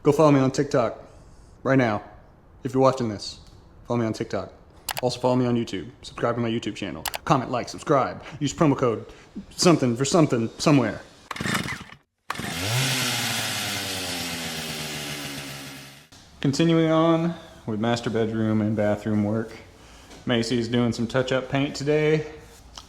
Go follow me on TikTok right now. If you're watching this, follow me on TikTok. Also follow me on YouTube. Subscribe to my YouTube channel. Comment, like, subscribe. Use promo code something for something somewhere. Continuing on with master bedroom and bathroom work. Macy's doing some touch-up paint today.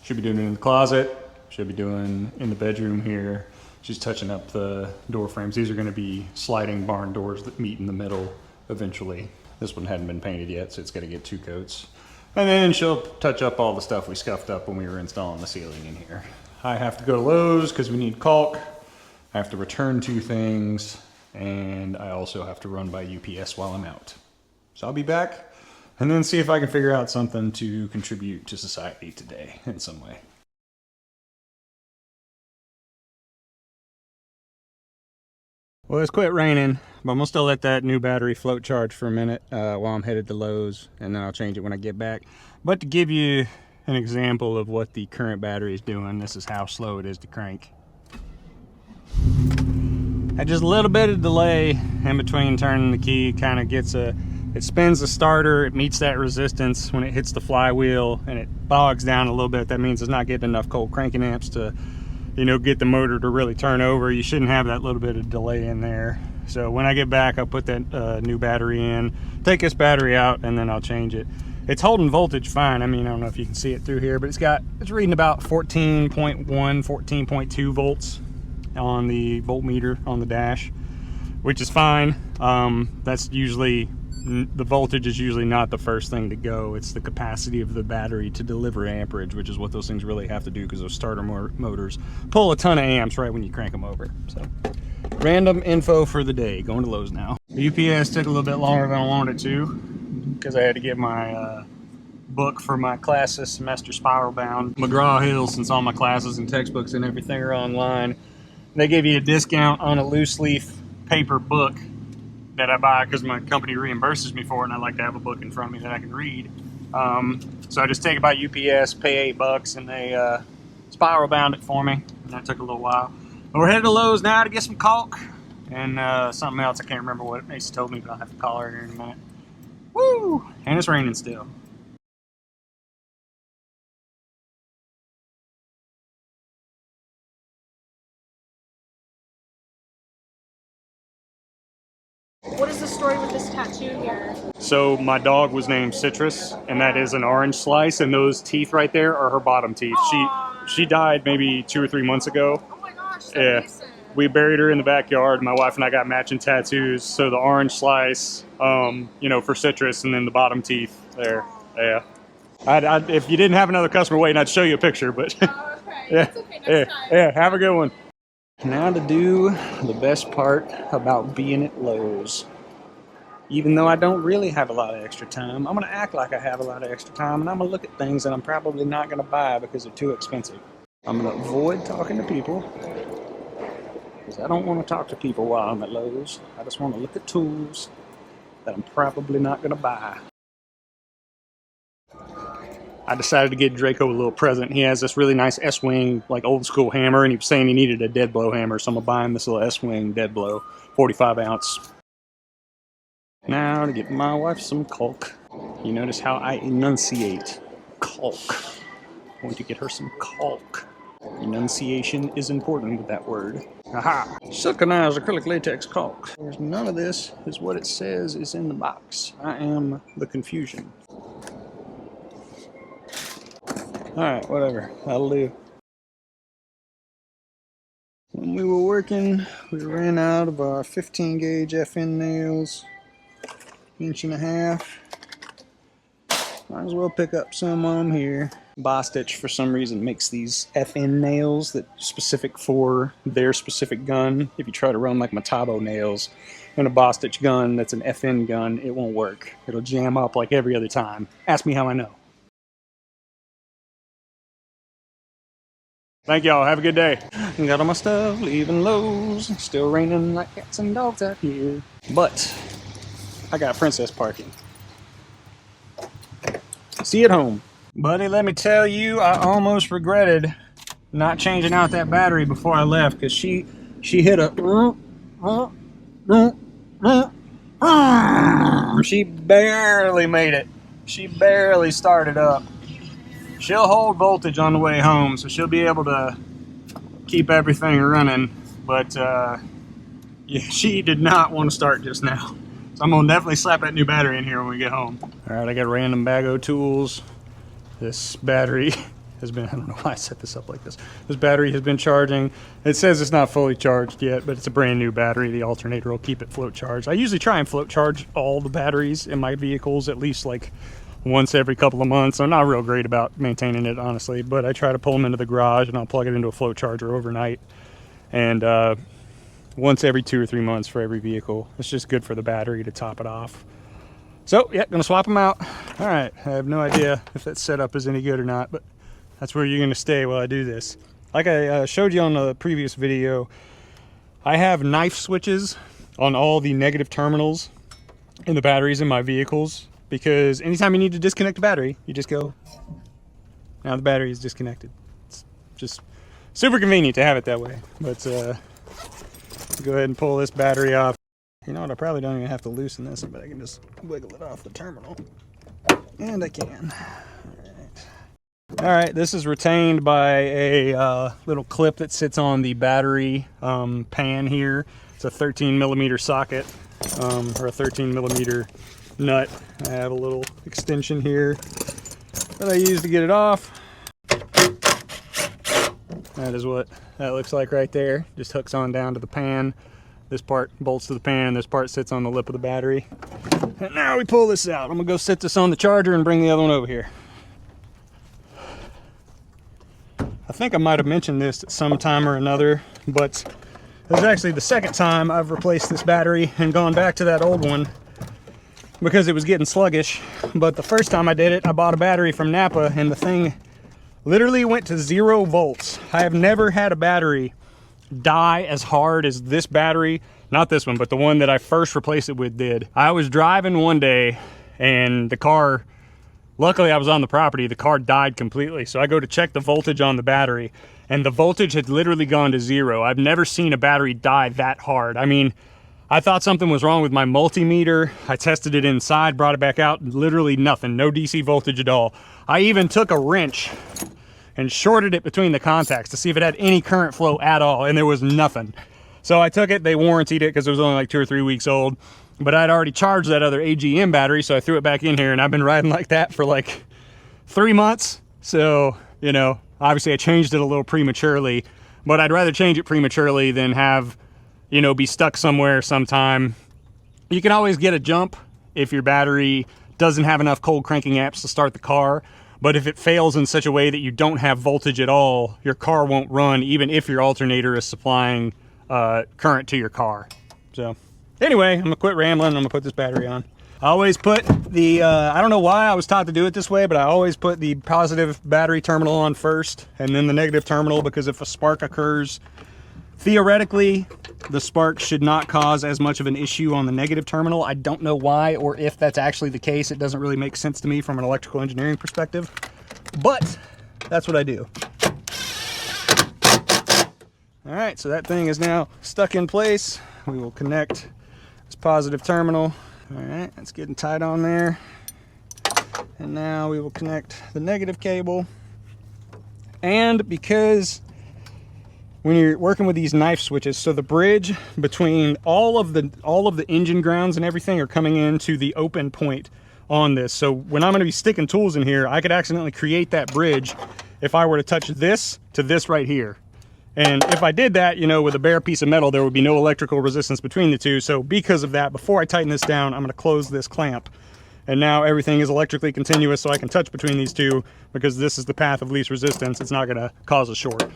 Should be doing it in the closet. Should be doing in the bedroom here. She's touching up the door frames. These are going to be sliding barn doors that meet in the middle eventually. This one hadn't been painted yet, so it's got to get 2 coats. And then she'll touch up all the stuff we scuffed up when we were installing the ceiling in here. I have to go to Lowe's because we need caulk. I have to return 2 things, and I also have to run by UPS while I'm out. So I'll be back and then see if I can figure out something to contribute to society today in some way. Well, it's quit raining, but I'm gonna still let that new battery float charge for a minute while I'm headed to Lowe's, and then I'll change it when I get back. But to give you an example of what the current battery is doing, this is how slow it is to crank. At just a little bit of delay in between turning the key, kind of gets it spins the starter, it meets that resistance when it hits the flywheel, and it bogs down a little bit. That means it's not getting enough cold cranking amps to, you know, get the motor to really turn over. You shouldn't have that little bit of delay in there. So when I get back, I'll put that new battery in, take this battery out, and then I'll change it. It's holding voltage fine. I mean, I don't know if you can see it through here, but it's reading about 14.1, 14.2 volts on the voltmeter on the dash, which is fine. That's usually, the voltage is usually not the first thing to go. It's the capacity of the battery to deliver amperage, which is what those things really have to do, because those starter motors pull a ton of amps right when you crank them over. So, random info for the day. Going to Lowe's now. The UPS took a little bit longer than I wanted it to, because I had to get my book for my class this semester, Spiral Bound. McGraw-Hill, since all my classes and textbooks and everything are online, they give you a discount on a loose leaf paper book that I buy because my company reimburses me for it, and I like to have a book in front of me that I can read. So I just take it by UPS, pay $8, and they spiral bound it for me, and that took a little while. But we're headed to Lowe's now to get some caulk and something else. I can't remember what Macy told me, but I'll have to call her here in a minute. Woo! And it's raining still. What is the story with this tattoo here? So my dog was named Citrus, and that is an orange slice, and those teeth right there are her bottom teeth. She died maybe 2 or 3 months ago. Oh my gosh, so Yeah. recent. We buried her in the backyard. My wife and I got matching tattoos. So the orange slice, you know, for Citrus, and then the bottom teeth there. Yeah. If you didn't have another customer waiting, I'd show you a picture, but Oh, okay. yeah, That's okay. Next time. yeah. Have a good one. Now to do the best part about being at Lowe's. Even though I don't really have a lot of extra time, I'm going to act like I have a lot of extra time, and I'm going to look at things that I'm probably not going to buy because they're too expensive. I'm going to avoid talking to people because I don't want to talk to people while I'm at Lowe's. I just want to look at tools that I'm probably not going to buy. I decided to get Draco a little present. He has this really nice S-Wing, like old school hammer, and he was saying he needed a dead blow hammer, so I'm going to buy him this little S-Wing dead blow, 45 ounce. Now to get my wife some caulk. You notice how I enunciate caulk. I want to get her some caulk. Enunciation is important with that word. Aha! Silkanized acrylic latex caulk. There's none of this is what it says is in the box. I am the confusion. Alright, whatever. That'll do. When we were working, we ran out of our 15 gauge FN nails. 1.5 inches. Might as well pick up some of them here. Bostitch, for some reason, makes these FN nails that specific for their specific gun. If you try to run like Metabo nails in a Bostitch gun that's an FN gun, it won't work. It'll jam up like every other time. Ask me how I know. Thank y'all. Have a good day. Got all my stuff, leaving Lowe's. Still raining like cats and dogs out here. But I got princess parking. See you at home. Buddy, let me tell you, I almost regretted not changing out that battery before I left, because she hit a She barely made it. She barely started up. She'll hold voltage on the way home, so she'll be able to keep everything running. But yeah, she did not want to start just now. So I'm gonna definitely slap that new battery in here when we get home. All right, I got random bago tools. This battery has been, I don't know why I set this up like this. This battery has been charging. It says it's not fully charged yet, but it's a brand new battery. The alternator will keep it float charged. I usually try and float charge all the batteries in my vehicles at least like once every couple of months. I'm not real great about maintaining it, honestly, but I try to pull them into the garage and I'll plug it into a float charger overnight. And once every 2 or 3 months for every vehicle. It's just good for the battery to top it off. So yeah, gonna swap them out. All right, I have no idea if that setup is any good or not, but that's where you're gonna stay while I do this. Like I showed you on the previous video, I have knife switches on all the negative terminals in the batteries in my vehicles, because anytime you need to disconnect the battery, you just go, now the battery is disconnected. It's just super convenient to have it that way. But go ahead and pull this battery off. You know what, I probably don't even have to loosen this, but I can just wiggle it off the terminal. And I can. All right, this is retained by a little clip that sits on the battery pan here. It's a 13mm socket, or a 13mm nut. I have a little extension here that I use to get it off. That is what that looks like right there. Just hooks on down to the pan. This part bolts to the pan, this part sits on the lip of the battery. And now we pull this out. I'm gonna go sit this on the charger and bring the other one over here. I think I might have mentioned this at some time or another, but this is actually the second time I've replaced this battery and gone back to that old one because it was getting sluggish. But the first time I did it, I bought a battery from Napa and the thing literally went to 0 volts. I have never had a battery die as hard as this battery. Not this one, but the one that I first replaced it with did. I was driving one day and the car, luckily I was on the property, the car died completely. So I go to check the voltage on the battery and the voltage had literally gone to 0. I've never seen a battery die that hard. I mean, I thought something was wrong with my multimeter. I tested it inside, brought it back out, literally nothing, no DC voltage at all. I even took a wrench and shorted it between the contacts to see if it had any current flow at all, and there was nothing. So I took it, they warranted it because it was only like 2 or 3 weeks old, but I'd already charged that other AGM battery, so I threw it back in here and I've been riding like that for like 3 months. So, you know, obviously I changed it a little prematurely, but I'd rather change it prematurely than have, you know, be stuck somewhere sometime. You can always get a jump if your battery doesn't have enough cold cranking amps to start the car. But if it fails in such a way that you don't have voltage at all, your car won't run even if your alternator is supplying current to your car. So anyway, I'm gonna quit rambling and I'm gonna put this battery on. I always put the, I don't know why I was taught to do it this way, but I always put the positive battery terminal on first and then the negative terminal, because if a spark occurs, theoretically, the spark should not cause as much of an issue on the negative terminal. I don't know why, or if that's actually the case. It doesn't really make sense to me from an electrical engineering perspective, but that's what I do. All right, so that thing is now stuck in place. We will connect this positive terminal. All right, it's getting tight on there. And now we will connect the negative cable. And because when you're working with these knife switches, so the bridge between all of the engine grounds and everything are coming into the open point on this. So when I'm going to be sticking tools in here, I could accidentally create that bridge if I were to touch this to this right here. And if I did that, you know, with a bare piece of metal, there would be no electrical resistance between the two. So because of that, before I tighten this down, I'm going to close this clamp. And now everything is electrically continuous, so I can touch between these two because this is the path of least resistance. It's not going to cause a short.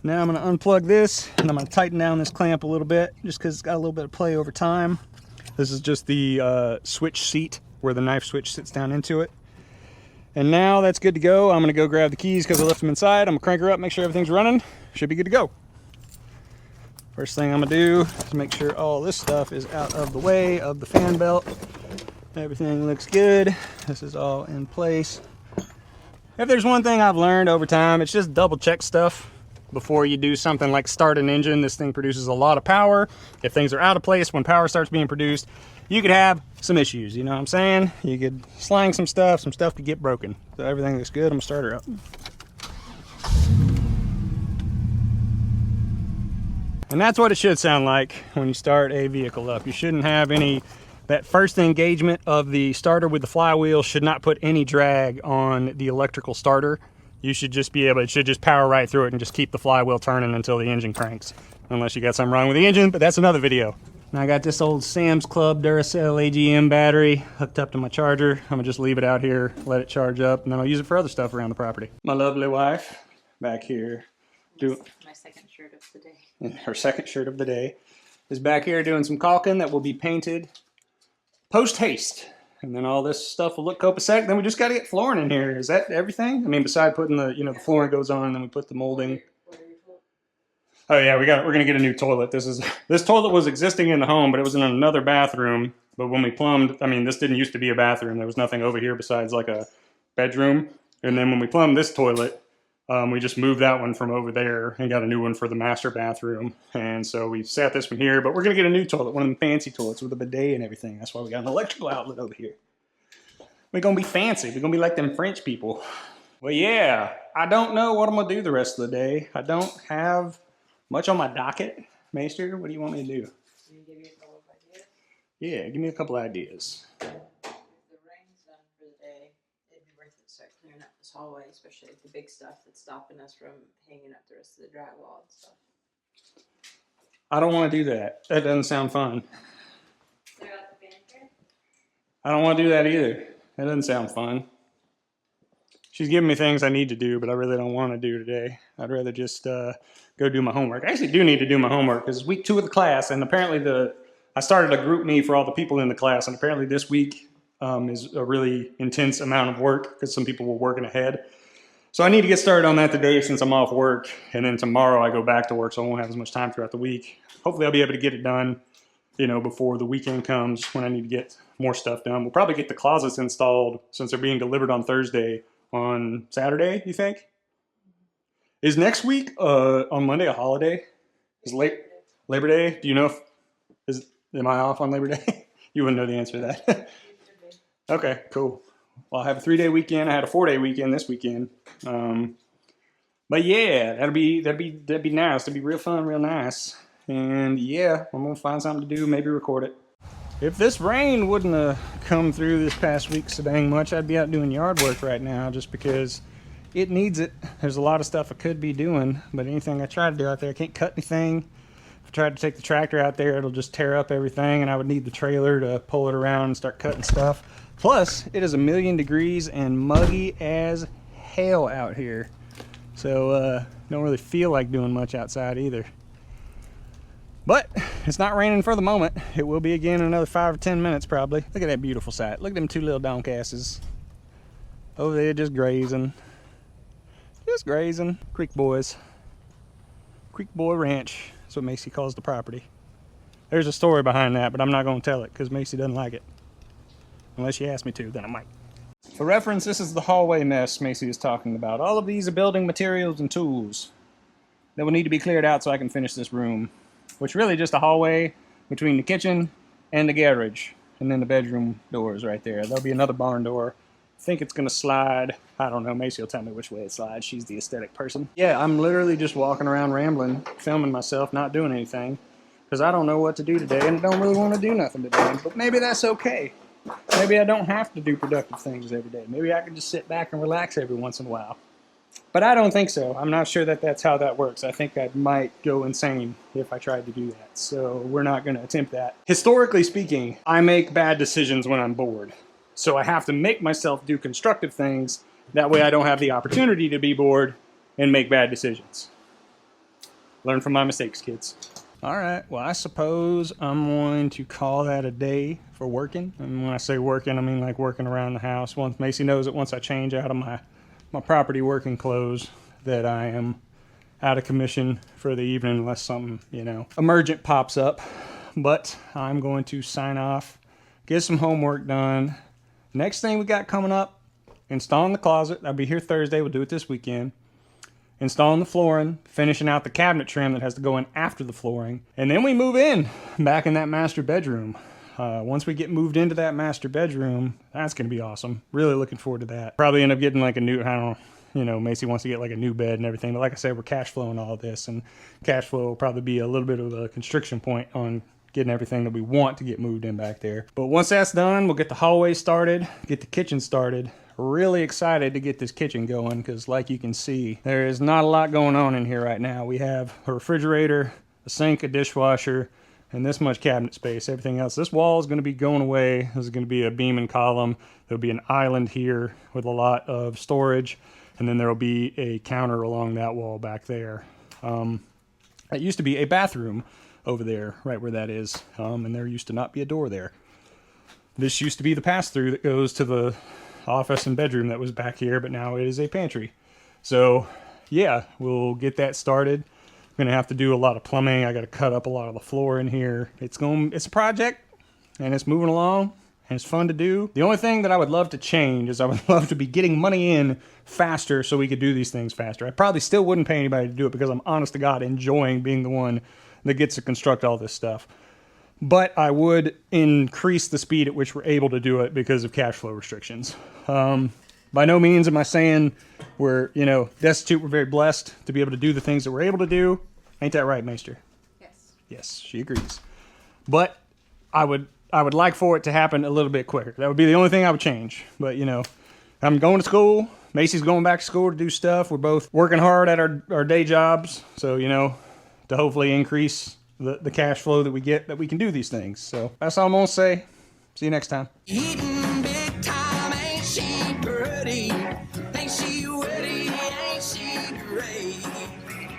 Now I'm going to unplug this and I'm going to tighten down this clamp a little bit just because it's got a little bit of play over time. This is just the switch seat where the knife switch sits down into it. And now that's good to go. I'm going to go grab the keys because I left them inside. I'm going to crank her up, make sure everything's running. Should be good to go. First thing I'm going to do is make sure all this stuff is out of the way of the fan belt. Everything looks good. This is all in place. If there's one thing I've learned over time, it's just double check stuff. before you do something like start an engine. This thing produces a lot of power. If things are out of place when power starts being produced, you could have some issues, you know what I'm saying? You could slang some stuff could get broken. So everything looks good. I'm gonna start her up. And that's what it should sound like when you start a vehicle up. You shouldn't have any, that first engagement of the starter with the flywheel should not put any drag on the electrical starter. You should just be able, it should just power right through it and just keep the flywheel turning until the engine cranks. Unless you got something wrong with the engine, but that's another video. Now I got this old Sam's Club Duracell AGM battery hooked up to my charger. I'm gonna just leave it out here, let it charge up, and then I'll use it for other stuff around the property. My lovely wife back here. My second shirt of the day. Her second shirt of the day is back here doing some caulking that will be painted post haste, and then all this stuff will look copacetic. Then we just got to get flooring in here. Is that everything? I mean, beside putting the, you know, the flooring goes on, and then we put the molding. Oh yeah, we're gonna get a new toilet. This toilet was existing in the home, but it was in another bathroom. But when we plumbed, I mean, this didn't used to be a bathroom. There was nothing over here besides like a bedroom. And then when we plumbed this toilet, we just moved that one from over there and got a new one for the master bathroom. And so we sat this one here, but we're going to get a new toilet, one of them fancy toilets with a bidet and everything. That's why we got an electrical outlet over here. We're going to be fancy. We're going to be like them French people. Well, yeah, I don't know what I'm going to do the rest of the day. I don't have much on my docket. Maester, what do you want me to do? Can you give me a couple of ideas? Yeah, give me a couple ideas. Start clearing up this hallway, especially the big stuff that's stopping us from hanging up the rest of the drywall and stuff. I don't want to do that. That doesn't sound fun. Clear out the furniture? I don't want to do that either. That doesn't sound fun. She's giving me things I need to do, but I really don't want to do today. I'd rather just go do my homework. I actually do need to do my homework because it's week 2 of the class, and apparently I started a group me for all the people in the class, and apparently this week is a really intense amount of work because some people were working ahead. So I need to get started on that today since I'm off work, and then tomorrow I go back to work, so I won't have as much time throughout the week. Hopefully I'll be able to get it done, you know, before the weekend comes when I need to get more stuff done. We'll probably get the closets installed since they're being delivered on Thursday on Saturday, you think? Is next week on Monday a holiday? Is Labor Day? Do you know am I off on Labor Day? You wouldn't know the answer to that. Okay, cool. Well, I have a 3-day weekend. I had a 4-day weekend this weekend. But yeah, that'd be nice. That'd be real fun, real nice. And yeah, I'm gonna find something to do, maybe record it. If this rain wouldn't have come through this past week so dang much, I'd be out doing yard work right now just because it needs it. There's a lot of stuff I could be doing, but anything I try to do out there, I can't cut anything. If I tried to take the tractor out there, it'll just tear up everything, and I would need the trailer to pull it around and start cutting stuff. Plus, it is 1,000,000 degrees and muggy as hell out here. So, don't really feel like doing much outside either. But, it's not raining for the moment. It will be again in another 5 or 10 minutes probably. Look at that beautiful sight. Look at them 2 little donkasses. Over there just grazing. Just grazing. Creek Boys. Creek Boy Ranch. That's what Macy calls the property. There's a story behind that, but I'm not going to tell it because Macy doesn't like it. Unless she asks me to, then I might. For reference, this is the hallway mess Macy is talking about. All of these are building materials and tools that will need to be cleared out so I can finish this room. Which really just a hallway between the kitchen and the garage. And then the bedroom doors right there. There'll be another barn door. I think it's going to slide. I don't know. Macy will tell me which way it slides. She's the aesthetic person. Yeah, I'm literally just walking around rambling, filming myself, not doing anything. Because I don't know what to do today and I don't really want to do nothing today. But maybe that's okay. Maybe I don't have to do productive things every day. Maybe I can just sit back and relax every once in a while. But I don't think so. I'm not sure that that's how that works. I think I might go insane if I tried to do that. So we're not going to attempt that. Historically speaking, I make bad decisions when I'm bored. So I have to make myself do constructive things. That way I don't have the opportunity to be bored and make bad decisions. Learn from my mistakes, kids. All right, well, I suppose I'm going to call that a day for working. And when I say working, I mean like working around the house. Once Macy knows that once I change out of my property working clothes that I am out of commission for the evening unless something, you know, emergent pops up. But I'm going to sign off, get some homework done. Next thing we got coming up, installing the closet. I'll be here Thursday. We'll do it this weekend. installing the flooring, finishing out the cabinet trim that has to go in after the flooring, and then we move in back in that master bedroom. Once we get moved into that master bedroom, that's going to be awesome. Really looking forward to that. Probably end up getting like a new, I don't know, you know, Macy wants to get like a new bed and everything. But like I said, we're cash flowing all this, and cash flow will probably be a little bit of a constriction point on getting everything that we want to get moved in back there. But once that's done, we'll get the hallway started, get the kitchen started. Really excited to get this kitchen going because like you can see, there is not a lot going on in here right now. We have a refrigerator, a sink, a dishwasher, and this much cabinet space. Everything else, this wall is going to be going away. There's going to be a beam and column. There'll be an island here with a lot of storage, and then there'll be a counter along that wall back there. That used to be a bathroom over there, right where that is, and there used to not be a door there. This used to be the pass-through that goes to the office and bedroom that was back here, but now it is a pantry. So yeah, we'll get that started. Gonna have to do a lot of plumbing. I got to cut up a lot of the floor in here. It's a project, and it's moving along, and it's fun to do. The only thing that I would love to change is I would love to be getting money in faster so we could do these things faster. I probably still wouldn't pay anybody to do it because I'm honest to God enjoying being the one that gets to construct all this stuff. But I would increase the speed at which we're able to do it because of cash flow restrictions. By no means am I saying we're, you know, destitute. We're very blessed to be able to do the things that we're able to do. Ain't that right, Maester? Yes. Yes, she agrees. But I would like for it to happen a little bit quicker. That would be the only thing I would change. But, you know, I'm going to school. Macy's going back to school to do stuff. We're both working hard at our day jobs. So, you know, to hopefully increase the cash flow that we get, that we can do these things. So that's all I'm going to say. See you next time.